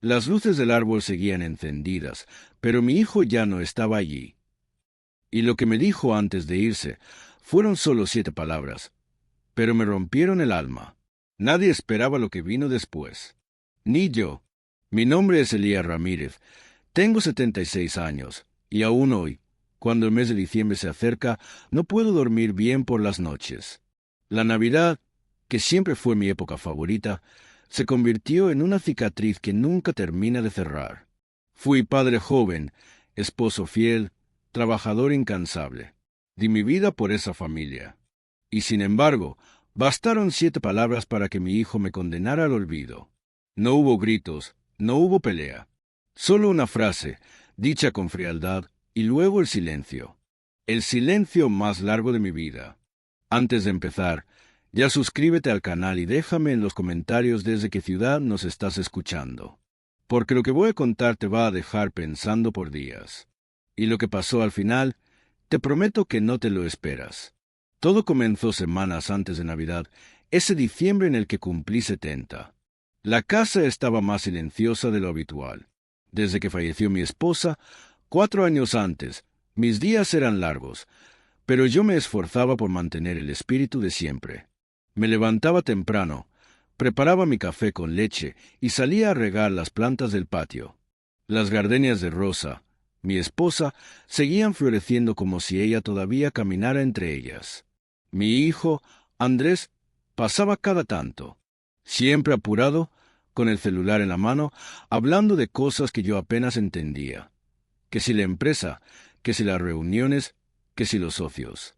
Las luces del árbol seguían encendidas, pero mi hijo ya no estaba allí. Y lo que me dijo antes de irse fueron solo 7 palabras, pero me rompieron el alma. Nadie esperaba lo que vino después. Ni yo. Mi nombre es Elías Ramírez. Tengo 76 años, y aún hoy, cuando el mes de diciembre se acerca, no puedo dormir bien por las noches. La Navidad, que siempre fue mi época favorita, se convirtió en una cicatriz que nunca termina de cerrar. Fui padre joven, esposo fiel, trabajador incansable. Di mi vida por esa familia. Y sin embargo, bastaron 7 palabras para que mi hijo me condenara al olvido. No hubo gritos, no hubo pelea. Solo una frase, dicha con frialdad, y luego el silencio. El silencio más largo de mi vida. Antes de empezar, ya suscríbete al canal y déjame en los comentarios desde qué ciudad nos estás escuchando. Porque lo que voy a contar te va a dejar pensando por días. Y lo que pasó al final, te prometo que no te lo esperas. Todo comenzó semanas antes de Navidad, ese diciembre en el que cumplí 70. La casa estaba más silenciosa de lo habitual. Desde que falleció mi esposa, 4 años antes, mis días eran largos, pero yo me esforzaba por mantener el espíritu de siempre. Me levantaba temprano, preparaba mi café con leche y salía a regar las plantas del patio. Las gardenias de rosa, mi esposa, seguían floreciendo como si ella todavía caminara entre ellas. Mi hijo, Andrés, pasaba cada tanto, siempre apurado, con el celular en la mano, hablando de cosas que yo apenas entendía. Que si la empresa, que si las reuniones, que si los socios.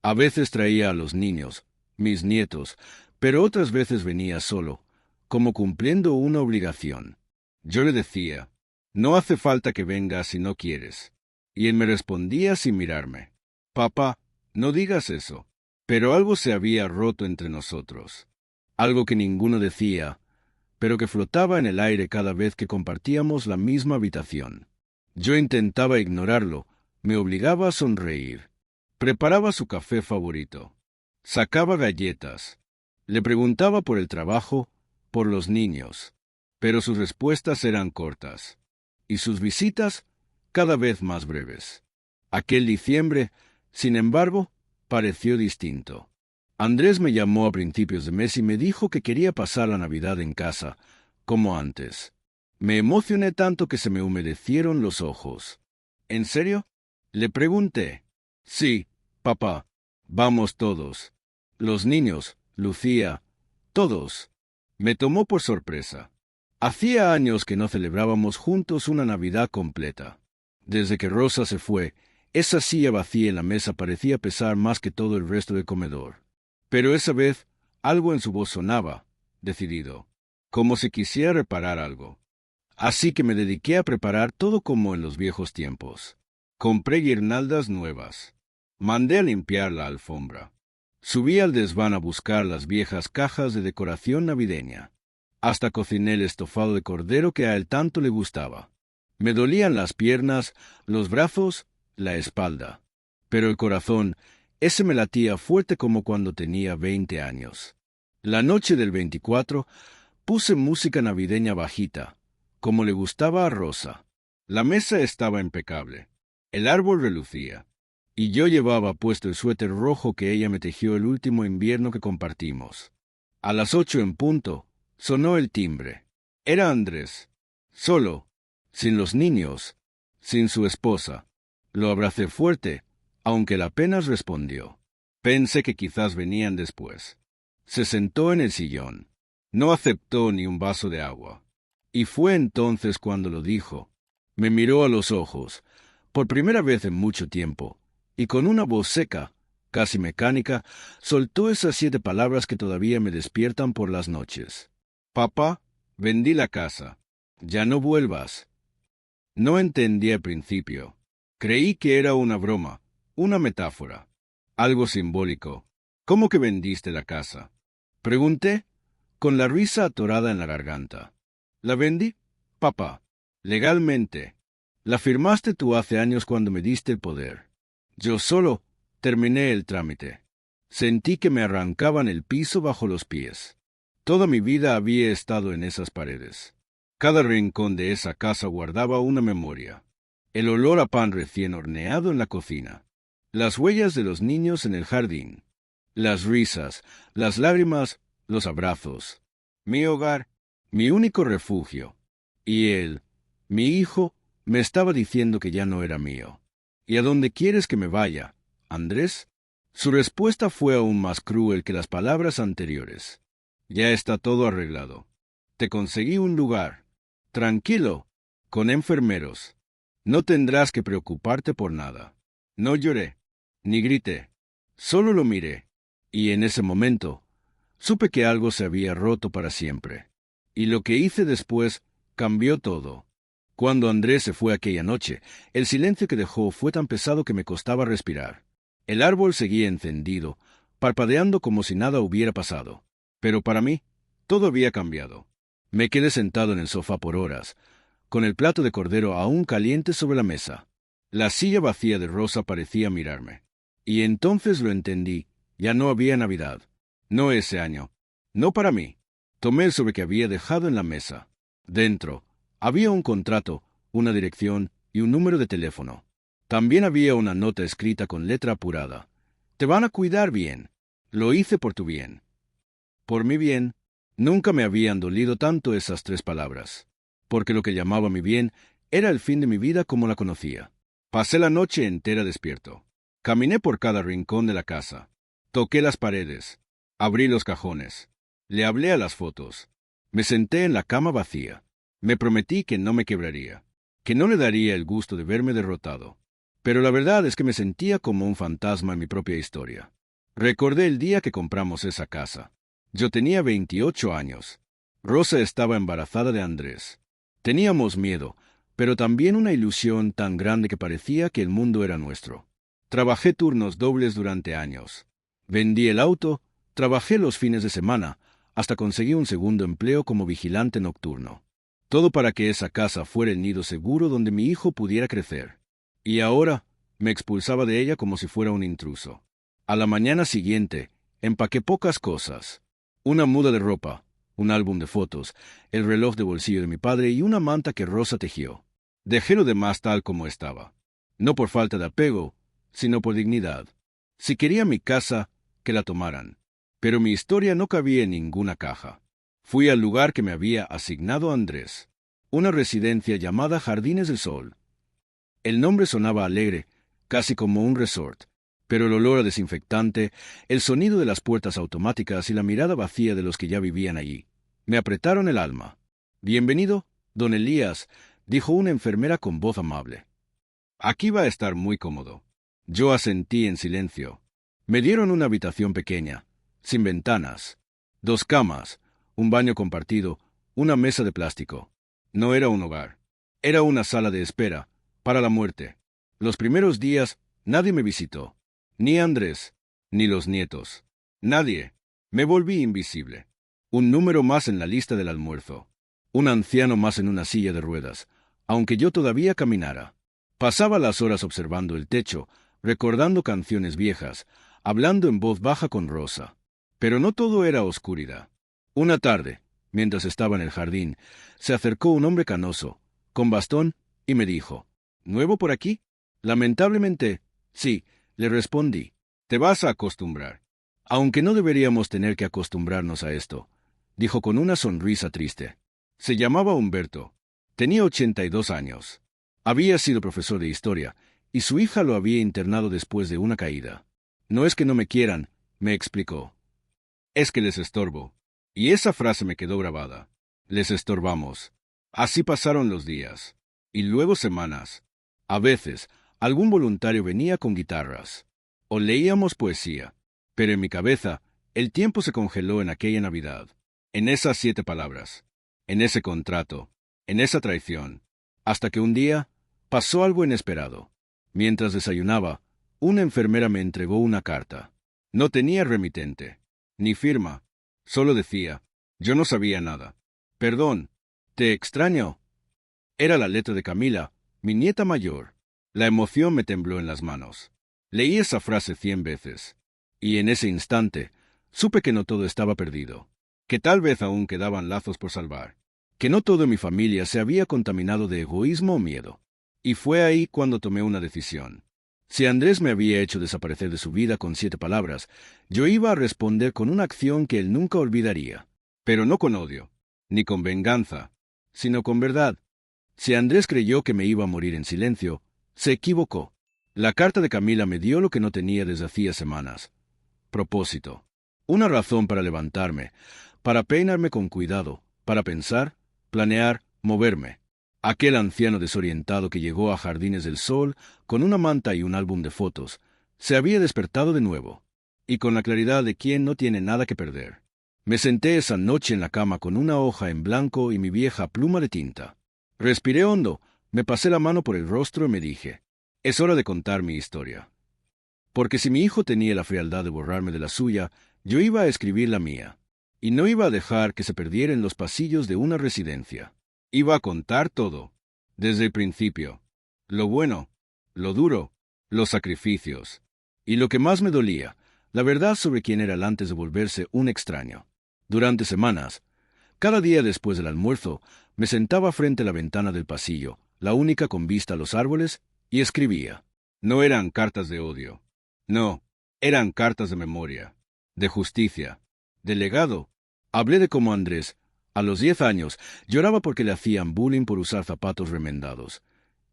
A veces traía a los niños, mis nietos, pero otras veces venía solo, como cumpliendo una obligación. Yo le decía, no hace falta que vengas si no quieres. Y él me respondía sin mirarme, papá, no digas eso. Pero algo se había roto entre nosotros. Algo que ninguno decía, pero que flotaba en el aire cada vez que compartíamos la misma habitación. Yo intentaba ignorarlo, me obligaba a sonreír. Preparaba su café favorito. Sacaba galletas. Le preguntaba por el trabajo, por los niños. Pero sus respuestas eran cortas. Y sus visitas cada vez más breves. Aquel diciembre, sin embargo, pareció distinto. Andrés me llamó a principios de mes y me dijo que quería pasar la Navidad en casa, como antes. Me emocioné tanto que se me humedecieron los ojos. ¿En serio? Le pregunté. Sí, papá. Vamos todos. Los niños, Lucía, todos. Me tomó por sorpresa. Hacía años que no celebrábamos juntos una Navidad completa. Desde que Rosa se fue, esa silla vacía en la mesa parecía pesar más que todo el resto del comedor. Pero esa vez algo en su voz sonaba, decidido, como si quisiera reparar algo. Así que me dediqué a preparar todo como en los viejos tiempos. Compré guirnaldas nuevas. Mandé a limpiar la alfombra. Subí al desván a buscar las viejas cajas de decoración navideña. Hasta cociné el estofado de cordero que a él tanto le gustaba. Me dolían las piernas, los brazos, la espalda. Pero el corazón, ese me latía fuerte como cuando tenía 20 años. La noche del 24, puse música navideña bajita, como le gustaba a Rosa. La mesa estaba impecable. El árbol relucía. Y yo llevaba puesto el suéter rojo que ella me tejió el último invierno que compartimos. A las 8 en punto, sonó el timbre. Era Andrés. Solo, sin los niños, sin su esposa. Lo abracé fuerte, aunque él apenas respondió. Pensé que quizás venían después. Se sentó en el sillón. No aceptó ni un vaso de agua. Y fue entonces cuando lo dijo. Me miró a los ojos, por primera vez en mucho tiempo, y con una voz seca, casi mecánica, soltó esas 7 palabras que todavía me despiertan por las noches. Papá, vendí la casa. Ya no vuelvas. No entendí al principio. Creí que era una broma, una metáfora, algo simbólico. ¿Cómo que vendiste la casa? Pregunté, con la risa atorada en la garganta. ¿La vendí, papá? Legalmente. La firmaste tú hace años cuando me diste el poder. Yo solo terminé el trámite. Sentí que me arrancaban el piso bajo los pies. Toda mi vida había estado en esas paredes. Cada rincón de esa casa guardaba una memoria. El olor a pan recién horneado en la cocina, las huellas de los niños en el jardín, las risas, las lágrimas, los abrazos. Mi hogar, mi único refugio. Y él, mi hijo, me estaba diciendo que ya no era mío. ¿Y a dónde quieres que me vaya, Andrés? Su respuesta fue aún más cruel que las palabras anteriores. Ya está todo arreglado. Te conseguí un lugar. Tranquilo, con enfermeros. No tendrás que preocuparte por nada. No lloré, ni grité. Solo lo miré. Y en ese momento, supe que algo se había roto para siempre. Y lo que hice después cambió todo. Cuando Andrés se fue aquella noche, el silencio que dejó fue tan pesado que me costaba respirar. El árbol seguía encendido, parpadeando como si nada hubiera pasado. Pero para mí, todo había cambiado. Me quedé sentado en el sofá por horas, con el plato de cordero aún caliente sobre la mesa. La silla vacía de Rosa parecía mirarme. Y entonces lo entendí. Ya no había Navidad. No ese año. No para mí. Tomé el sobre que había dejado en la mesa. Dentro había un contrato, una dirección y un número de teléfono. También había una nota escrita con letra apurada. Te van a cuidar bien. Lo hice por tu bien. Por mi bien. Nunca me habían dolido tanto esas 3 palabras. Porque lo que llamaba mi bien era el fin de mi vida como la conocía. Pasé la noche entera despierto. Caminé por cada rincón de la casa. Toqué las paredes. Abrí los cajones. Le hablé a las fotos. Me senté en la cama vacía. Me prometí que no me quebraría, que no le daría el gusto de verme derrotado. Pero la verdad es que me sentía como un fantasma en mi propia historia. Recordé el día que compramos esa casa. Yo tenía 28 años. Rosa estaba embarazada de Andrés. Teníamos miedo, pero también una ilusión tan grande que parecía que el mundo era nuestro. Trabajé turnos dobles durante años. Vendí el auto, trabajé los fines de semana, hasta conseguí un segundo empleo como vigilante nocturno. Todo para que esa casa fuera el nido seguro donde mi hijo pudiera crecer. Y ahora me expulsaba de ella como si fuera un intruso. A la mañana siguiente, empaqué pocas cosas. Una muda de ropa, un álbum de fotos, el reloj de bolsillo de mi padre y una manta que Rosa tejió. Dejé lo demás tal como estaba. No por falta de apego, sino por dignidad. Si quería mi casa, que la tomaran. Pero mi historia no cabía en ninguna caja. Fui al lugar que me había asignado Andrés, una residencia llamada Jardines del Sol. El nombre sonaba alegre, casi como un resort, pero el olor a desinfectante, el sonido de las puertas automáticas y la mirada vacía de los que ya vivían allí, me apretaron el alma. Bienvenido, don Elías, dijo una enfermera con voz amable. Aquí va a estar muy cómodo. Yo asentí en silencio. Me dieron una habitación pequeña, sin ventanas, 2 camas, un baño compartido, una mesa de plástico. No era un hogar. Era una sala de espera, para la muerte. Los primeros días nadie me visitó. Ni Andrés, ni los nietos. Nadie. Me volví invisible. Un número más en la lista del almuerzo. Un anciano más en una silla de ruedas, aunque yo todavía caminara. Pasaba las horas observando el techo, recordando canciones viejas, hablando en voz baja con Rosa. Pero no todo era oscuridad. Una tarde, mientras estaba en el jardín, se acercó un hombre canoso, con bastón, y me dijo, ¿nuevo por aquí? Lamentablemente, sí, le respondí. Te vas a acostumbrar. Aunque no deberíamos tener que acostumbrarnos a esto, dijo con una sonrisa triste. Se llamaba Humberto. Tenía 82 años. Había sido profesor de historia, y su hija lo había internado después de una caída. No es que no me quieran, me explicó. Es que les estorbo. Y esa frase me quedó grabada. Les estorbamos. Así pasaron los días. Y luego semanas. A veces, algún voluntario venía con guitarras. O leíamos poesía. Pero en mi cabeza, el tiempo se congeló en aquella Navidad. En esas 7 palabras. En ese contrato. En esa traición. Hasta que un día, pasó algo inesperado. Mientras desayunaba, una enfermera me entregó una carta. No tenía remitente, ni firma. Solo decía, yo no sabía nada. Perdón, te extraño. Era la letra de Camila, mi nieta mayor. La emoción me tembló en las manos. Leí esa frase 100 veces. Y en ese instante, supe que no todo estaba perdido. Que tal vez aún quedaban lazos por salvar. que no toda mi familia se había contaminado de egoísmo o miedo. Y fue ahí cuando tomé una decisión. Si Andrés me había hecho desaparecer de su vida con 7 palabras, yo iba a responder con una acción que él nunca olvidaría. Pero no con odio, ni con venganza, sino con verdad. Si Andrés creyó que me iba a morir en silencio, se equivocó. La carta de Camila me dio lo que no tenía desde hacía semanas. Propósito. Una razón para levantarme, para peinarme con cuidado, para pensar, planear, moverme. Aquel anciano desorientado que llegó a Jardines del Sol con una manta y un álbum de fotos, se había despertado de nuevo, y con la claridad de quien no tiene nada que perder. Me senté esa noche en la cama con una hoja en blanco y mi vieja pluma de tinta. Respiré hondo, me pasé la mano por el rostro y me dije, es hora de contar mi historia. Porque si mi hijo tenía la frialdad de borrarme de la suya, yo iba a escribir la mía, y no iba a dejar que se perdiera en los pasillos de una residencia. Iba a contar todo, desde el principio, lo bueno, lo duro, los sacrificios, y lo que más me dolía, la verdad sobre quién era él antes de volverse un extraño. Durante semanas, cada día después del almuerzo, me sentaba frente a la ventana del pasillo, la única con vista a los árboles, y escribía. No eran cartas de odio. No, eran cartas de memoria, de justicia, de legado. Hablé de cómo Andrés, a los 10 años, lloraba porque le hacían bullying por usar zapatos remendados,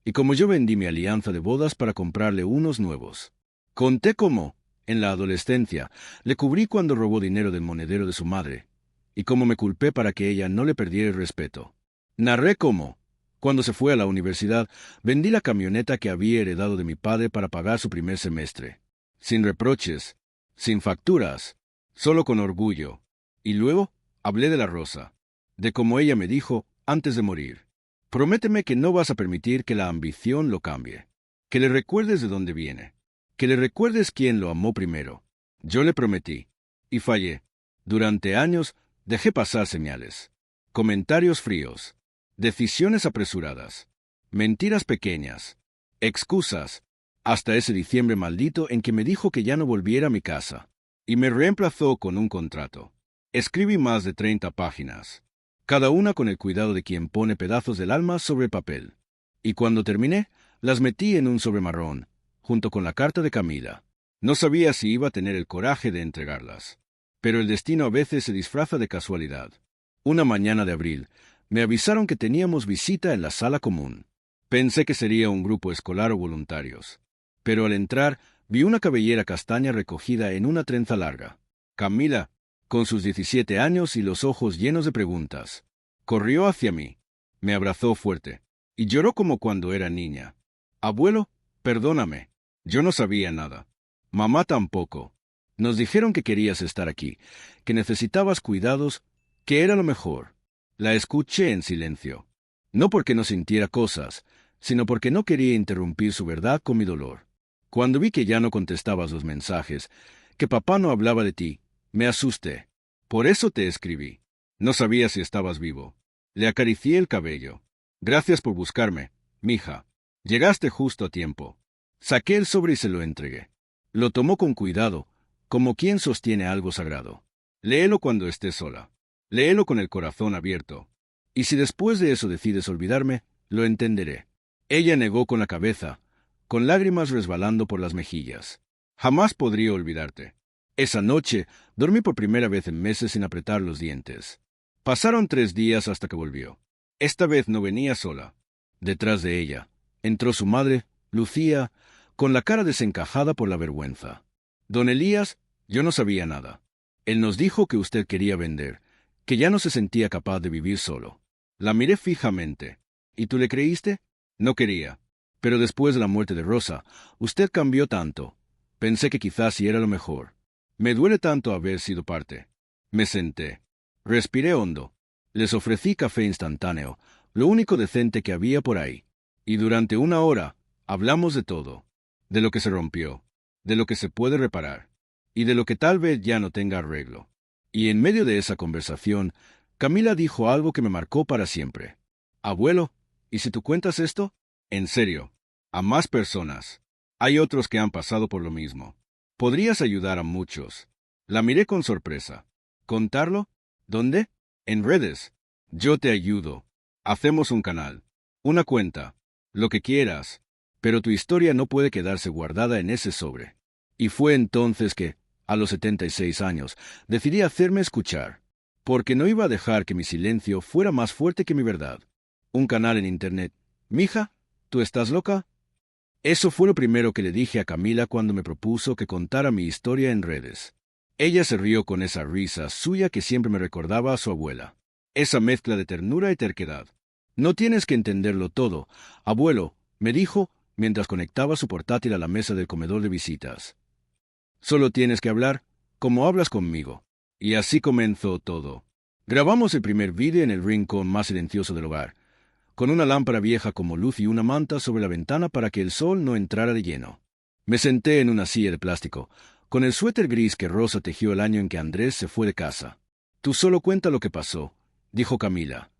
y como yo vendí mi alianza de bodas para comprarle unos nuevos. Conté cómo, en la adolescencia, le cubrí cuando robó dinero del monedero de su madre, y cómo me culpé para que ella no le perdiera el respeto. Narré cómo, cuando se fue a la universidad, vendí la camioneta que había heredado de mi padre para pagar su primer semestre. Sin reproches, sin facturas, solo con orgullo. Y luego hablé de la rosa, de cómo ella me dijo antes de morir. Prométeme que no vas a permitir que la ambición lo cambie, que le recuerdes de dónde viene, que le recuerdes quién lo amó primero. Yo le prometí, y fallé. Durante años dejé pasar señales, comentarios fríos, decisiones apresuradas, mentiras pequeñas, excusas, hasta ese diciembre maldito en que me dijo que ya no volviera a mi casa, y me reemplazó con un contrato. Escribí más de 30 páginas, cada una con el cuidado de quien pone pedazos del alma sobre papel, y cuando terminé, las metí en un sobre marrón, junto con la carta de Camila. No sabía si iba a tener el coraje de entregarlas, pero el destino a veces se disfraza de casualidad. Una mañana de abril, me avisaron que teníamos visita en la sala común. Pensé que sería un grupo escolar o voluntarios, pero al entrar vi una cabellera castaña recogida en una trenza larga. Camila, con sus 17 años y los ojos llenos de preguntas, corrió hacia mí, me abrazó fuerte, y lloró como cuando era niña. Abuelo, perdóname, yo no sabía nada. Mamá tampoco. Nos dijeron que querías estar aquí, que necesitabas cuidados, que era lo mejor. La escuché en silencio, no porque no sintiera cosas, sino porque no quería interrumpir su verdad con mi dolor. Cuando vi que ya no contestabas los mensajes, que papá no hablaba de ti, me asusté. Por eso te escribí. No sabía si estabas vivo. Le acaricié el cabello. Gracias por buscarme, mija. Llegaste justo a tiempo. Saqué el sobre y se lo entregué. Lo tomó con cuidado, como quien sostiene algo sagrado. Léelo cuando estés sola. Léelo con el corazón abierto. Y si después de eso decides olvidarme, lo entenderé. Ella negó con la cabeza, con lágrimas resbalando por las mejillas. Jamás podría olvidarte. Esa noche dormí por primera vez en meses sin apretar los dientes. Pasaron 3 días hasta que volvió. Esta vez no venía sola. Detrás de ella entró su madre, Lucía, con la cara desencajada por la vergüenza. Don Elías, yo no sabía nada. Él nos dijo que usted quería vender, que ya no se sentía capaz de vivir solo. La miré fijamente. ¿Y tú le creíste? No quería. Pero después de la muerte de Rosa, usted cambió tanto. Pensé que quizás sí era lo mejor. Me duele tanto haber sido parte. Me senté. Respiré hondo. Les ofrecí café instantáneo, lo único decente que había por ahí. Y durante 1 hora, hablamos de todo. De lo que se rompió, de lo que se puede reparar, y de lo que tal vez ya no tenga arreglo. Y en medio de esa conversación, Camila dijo algo que me marcó para siempre. Abuelo, ¿y si tú cuentas esto? En serio, a más personas. Hay otros que han pasado por lo mismo. Podrías ayudar a muchos. La miré con sorpresa. ¿Contarlo? ¿Dónde? En redes. Yo te ayudo. Hacemos un canal, una cuenta, lo que quieras, pero tu historia no puede quedarse guardada en ese sobre. Y fue entonces que, a los 76 años, decidí hacerme escuchar, porque no iba a dejar que mi silencio fuera más fuerte que mi verdad. Un canal en Internet. Mija, ¿tú estás loca? Eso fue lo primero que le dije a Camila cuando me propuso que contara mi historia en redes. Ella se rió con esa risa suya que siempre me recordaba a su abuela. Esa mezcla de ternura y terquedad. No tienes que entenderlo todo, abuelo, me dijo mientras conectaba su portátil a la mesa del comedor de visitas. Solo tienes que hablar como hablas conmigo. Y así comenzó todo. Grabamos el primer vídeo en el rincón más silencioso del hogar, con una lámpara vieja como luz y una manta sobre la ventana para que el sol no entrara de lleno. Me senté en una silla de plástico, con el suéter gris que Rosa tejió el año en que Andrés se fue de casa. Tú solo cuenta lo que pasó, dijo Camila.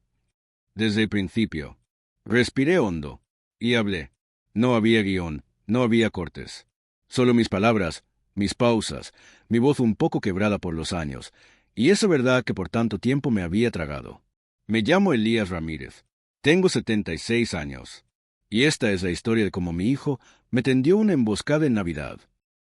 Desde el principio. Respiré hondo. Y hablé. No había guión, no había cortes. Solo mis palabras, mis pausas, mi voz un poco quebrada por los años, y esa verdad que por tanto tiempo me había tragado. Me llamo Elías Ramírez. Tengo 76 años. Y esta es la historia de cómo mi hijo me tendió una emboscada en Navidad.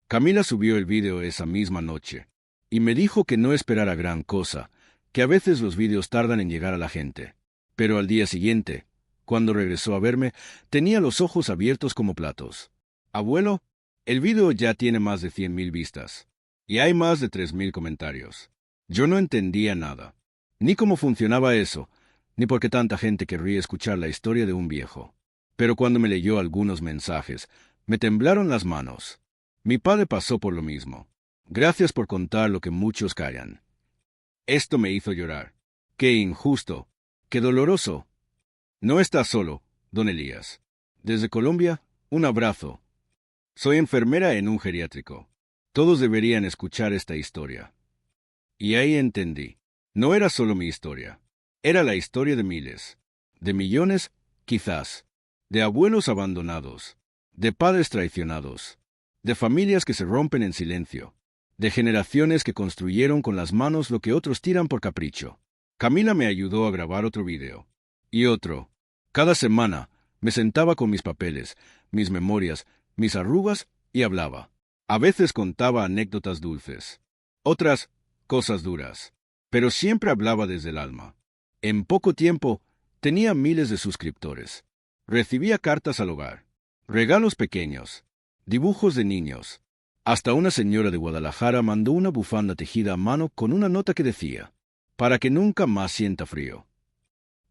Camila subió el vídeo esa misma noche, y me dijo que no esperara gran cosa, que a veces los vídeos tardan en llegar a la gente. Pero al día siguiente, cuando regresó a verme, tenía los ojos abiertos como platos. Abuelo, el vídeo ya tiene más de 100.000 vistas. Y hay más de 3.000 comentarios. Yo no entendía nada. Ni cómo funcionaba eso, ni por qué tanta gente querría escuchar la historia de un viejo. Pero cuando me leyó algunos mensajes, me temblaron las manos. Mi padre pasó por lo mismo. Gracias por contar lo que muchos callan. Esto me hizo llorar. Qué injusto. Qué doloroso. No estás solo, don Elías. Desde Colombia, un abrazo. Soy enfermera en un geriátrico. Todos deberían escuchar esta historia. Y ahí entendí. No era solo mi historia. Era la historia de miles. De millones, quizás. De abuelos abandonados. De padres traicionados. De familias que se rompen en silencio. De generaciones que construyeron con las manos lo que otros tiran por capricho. Camila me ayudó a grabar otro video. Y otro. Cada semana me sentaba con mis papeles, mis memorias, mis arrugas y hablaba. A veces contaba anécdotas dulces. Otras, cosas duras. Pero siempre hablaba desde el alma. En poco tiempo, tenía miles de suscriptores. Recibía cartas al hogar. Regalos pequeños. Dibujos de niños. Hasta una señora de Guadalajara mandó una bufanda tejida a mano con una nota que decía, para que nunca más sienta frío.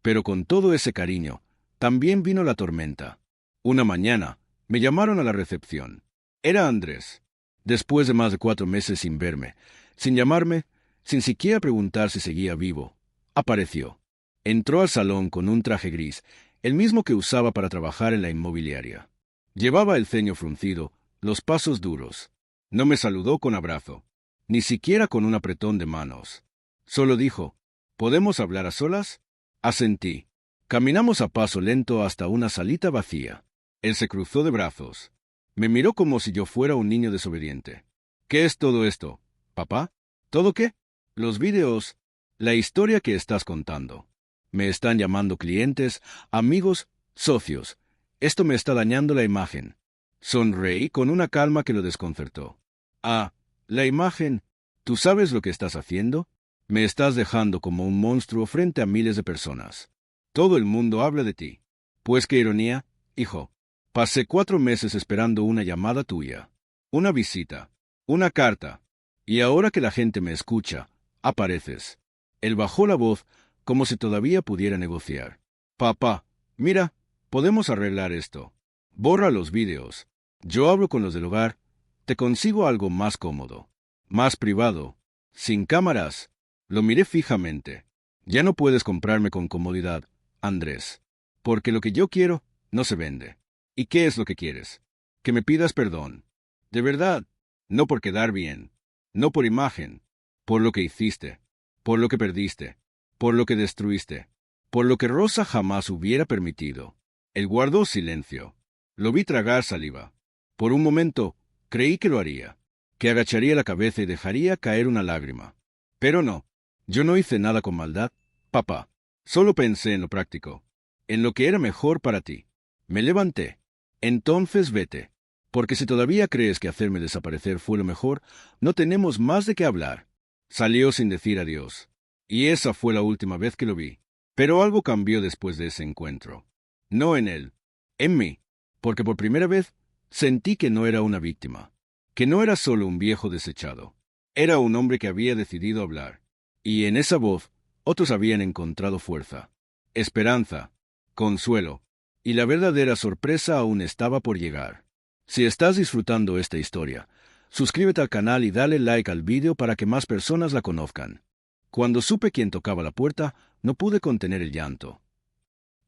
Pero con todo ese cariño, también vino la tormenta. Una mañana, me llamaron a la recepción. Era Andrés. Después de más de 4 meses sin verme, sin llamarme, sin siquiera preguntar si seguía vivo, apareció. Entró al salón con un traje gris, el mismo que usaba para trabajar en la inmobiliaria. Llevaba el ceño fruncido, los pasos duros. No me saludó con abrazo, ni siquiera con un apretón de manos. Solo dijo, ¿podemos hablar a solas? Asentí. Caminamos a paso lento hasta una salita vacía. Él se cruzó de brazos. Me miró como si yo fuera un niño desobediente. ¿Qué es todo esto, papá? ¿Todo qué? Los vídeos, la historia que estás contando. Me están llamando clientes, amigos, socios. Esto me está dañando la imagen. Sonreí con una calma que lo desconcertó. Ah, la imagen. ¿Tú sabes lo que estás haciendo? Me estás dejando como un monstruo frente a miles de personas. Todo el mundo habla de ti. Pues qué ironía, hijo. Pasé 4 meses esperando una llamada tuya, una visita, una carta, y ahora que la gente me escucha, apareces. Él bajó la voz como si todavía pudiera negociar. Papá, mira, podemos arreglar esto. Borra los vídeos. Yo hablo con los del hogar. Te consigo algo más cómodo, más privado, sin cámaras. Lo miré fijamente. Ya no puedes comprarme con comodidad, Andrés, porque lo que yo quiero no se vende. ¿Y qué es lo que quieres? Que me pidas perdón. De verdad, no por quedar bien, no por imagen, por lo que hiciste, por lo que perdiste, por lo que destruiste, por lo que Rosa jamás hubiera permitido. Él guardó silencio. Lo vi tragar saliva. Por un momento, creí que lo haría, que agacharía la cabeza y dejaría caer una lágrima. Pero no, yo no hice nada con maldad, papá. Solo pensé en lo práctico, en lo que era mejor para ti. Me levanté. Entonces vete. Porque si todavía crees que hacerme desaparecer fue lo mejor, no tenemos más de qué hablar. Salió sin decir adiós. Y esa fue la última vez que lo vi. Pero algo cambió después de ese encuentro. No en él, en mí. Porque por primera vez sentí que no era una víctima. Que no era solo un viejo desechado. Era un hombre que había decidido hablar. Y en esa voz, otros habían encontrado fuerza, esperanza, consuelo, y la verdadera sorpresa aún estaba por llegar. Si estás disfrutando esta historia, suscríbete al canal y dale like al vídeo para que más personas la conozcan. Cuando supe quién tocaba la puerta, no pude contener el llanto.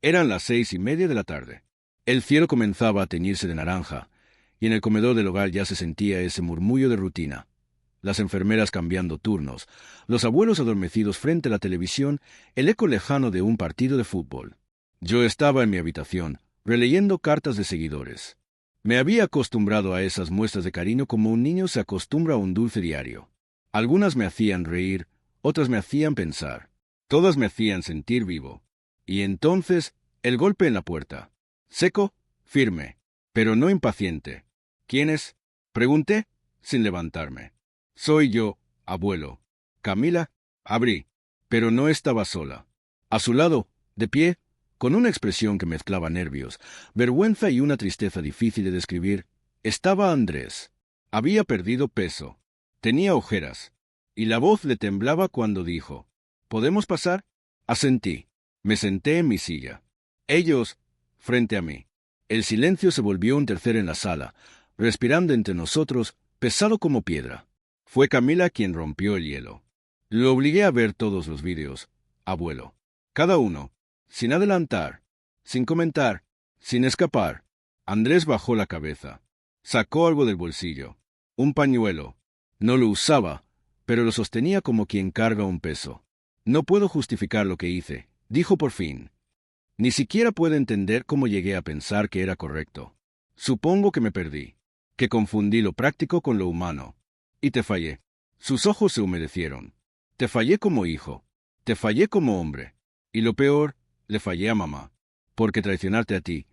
Eran las 6:30 de la tarde. El cielo comenzaba a teñirse de naranja, y en el comedor del hogar ya se sentía ese murmullo de rutina. Las enfermeras cambiando turnos, los abuelos adormecidos frente a la televisión, el eco lejano de un partido de fútbol. Yo estaba en mi habitación, releyendo cartas de seguidores. Me había acostumbrado a esas muestras de cariño como un niño se acostumbra a un dulce diario. Algunas me hacían reír, otras me hacían pensar. Todas me hacían sentir vivo. Y entonces, el golpe en la puerta. Seco, firme, pero no impaciente. ¿Quién es? Pregunté, sin levantarme. Soy yo, abuelo. Camila, abrí, pero no estaba sola. A su lado, de pie, con una expresión que mezclaba nervios, vergüenza y una tristeza difícil de describir, estaba Andrés. Había perdido peso, tenía ojeras, y la voz le temblaba cuando dijo, ¿podemos pasar? Asentí. Me senté en mi silla. Ellos, frente a mí. El silencio se volvió un tercero en la sala, respirando entre nosotros, pesado como piedra. Fue Camila quien rompió el hielo. Lo obligué a ver todos los vídeos, abuelo. Cada uno, sin adelantar, sin comentar, sin escapar. Andrés bajó la cabeza. Sacó algo del bolsillo. Un pañuelo. No lo usaba, pero lo sostenía como quien carga un peso. No puedo justificar lo que hice, dijo por fin. Ni siquiera puedo entender cómo llegué a pensar que era correcto. Supongo que me perdí, que confundí lo práctico con lo humano. Y te fallé. Sus ojos se humedecieron. Te fallé como hijo. Te fallé como hombre. Y lo peor, le fallé a mamá. Porque traicionarte a ti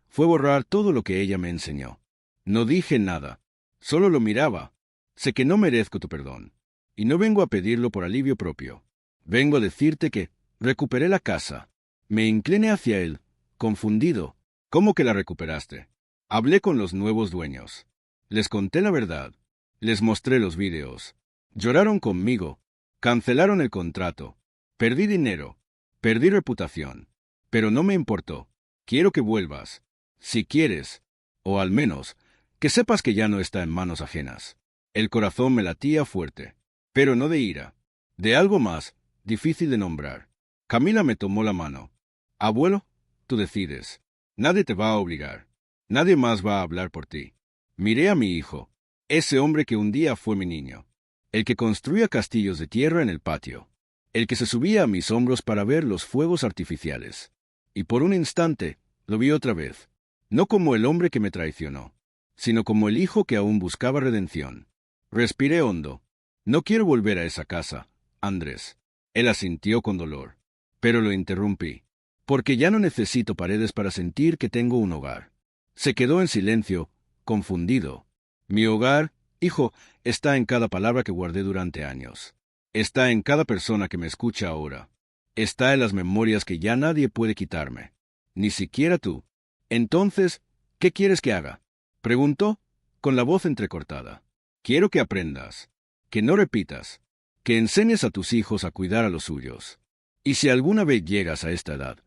fue borrar todo lo que ella me enseñó. No dije nada. Solo lo miraba. Sé que no merezco tu perdón. Y no vengo a pedirlo por alivio propio. Vengo a decirte que recuperé la casa. Me incliné hacia él, confundido. ¿Cómo que la recuperaste? Hablé con los nuevos dueños. Les conté la verdad. Les mostré los vídeos. Lloraron conmigo. Cancelaron el contrato. Perdí dinero. Perdí reputación. Pero no me importó. Quiero que vuelvas. Si quieres. O al menos, que sepas que ya no está en manos ajenas. El corazón me latía fuerte. Pero no de ira. De algo más, difícil de nombrar. Camila me tomó la mano. Abuelo, tú decides. Nadie te va a obligar. Nadie más va a hablar por ti. Miré a mi hijo. Ese hombre que un día fue mi niño, el que construía castillos de tierra en el patio, el que se subía a mis hombros para ver los fuegos artificiales. Y por un instante, lo vi otra vez, no como el hombre que me traicionó, sino como el hijo que aún buscaba redención. Respiré hondo. No quiero volver a esa casa, Andrés. Él asintió con dolor, pero lo interrumpí, porque ya no necesito paredes para sentir que tengo un hogar. Se quedó en silencio, confundido. Mi hogar, hijo, está en cada palabra que guardé durante años. Está en cada persona que me escucha ahora. Está en las memorias que ya nadie puede quitarme. Ni siquiera tú. Entonces, ¿qué quieres que haga? Preguntó, con la voz entrecortada. Quiero que aprendas, que no repitas, que enseñes a tus hijos a cuidar a los suyos. Y si alguna vez llegas a esta edad,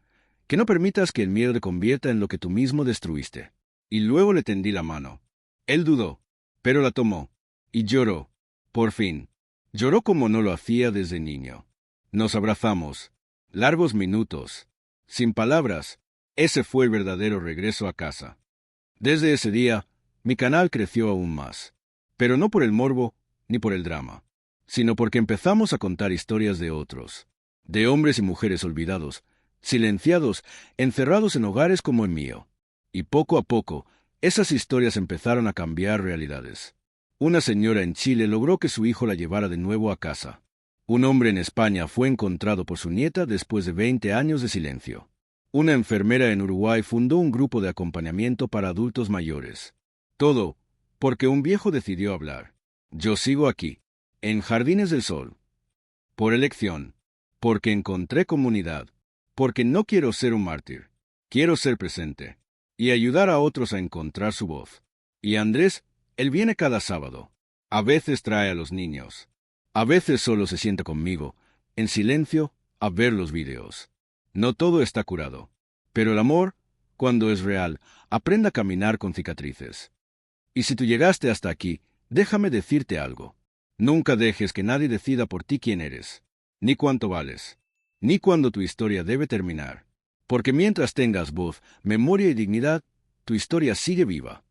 que no permitas que el miedo te convierta en lo que tú mismo destruiste. Y luego le tendí la mano. Él dudó, pero la tomó, y lloró. Por fin, lloró como no lo hacía desde niño. Nos abrazamos, largos minutos, sin palabras. Ese fue el verdadero regreso a casa. Desde ese día, mi canal creció aún más, pero no por el morbo ni por el drama, sino porque empezamos a contar historias de otros, de hombres y mujeres olvidados, silenciados, encerrados en hogares como el mío. Y poco a poco, esas historias empezaron a cambiar realidades. Una señora en Chile logró que su hijo la llevara de nuevo a casa. Un hombre en España fue encontrado por su nieta después de 20 años de silencio. Una enfermera en Uruguay fundó un grupo de acompañamiento para adultos mayores. Todo porque un viejo decidió hablar. Yo sigo aquí, en Jardines del Sol. Por elección. Porque encontré comunidad. Porque no quiero ser un mártir. Quiero ser presente. Y ayudar a otros a encontrar su voz. Y Andrés, él viene cada sábado. A veces trae a los niños. A veces solo se sienta conmigo, en silencio, a ver los videos. No todo está curado. Pero el amor, cuando es real, aprende a caminar con cicatrices. Y si tú llegaste hasta aquí, déjame decirte algo. Nunca dejes que nadie decida por ti quién eres, ni cuánto vales, ni cuándo tu historia debe terminar. Porque mientras tengas voz, memoria y dignidad, tu historia sigue viva.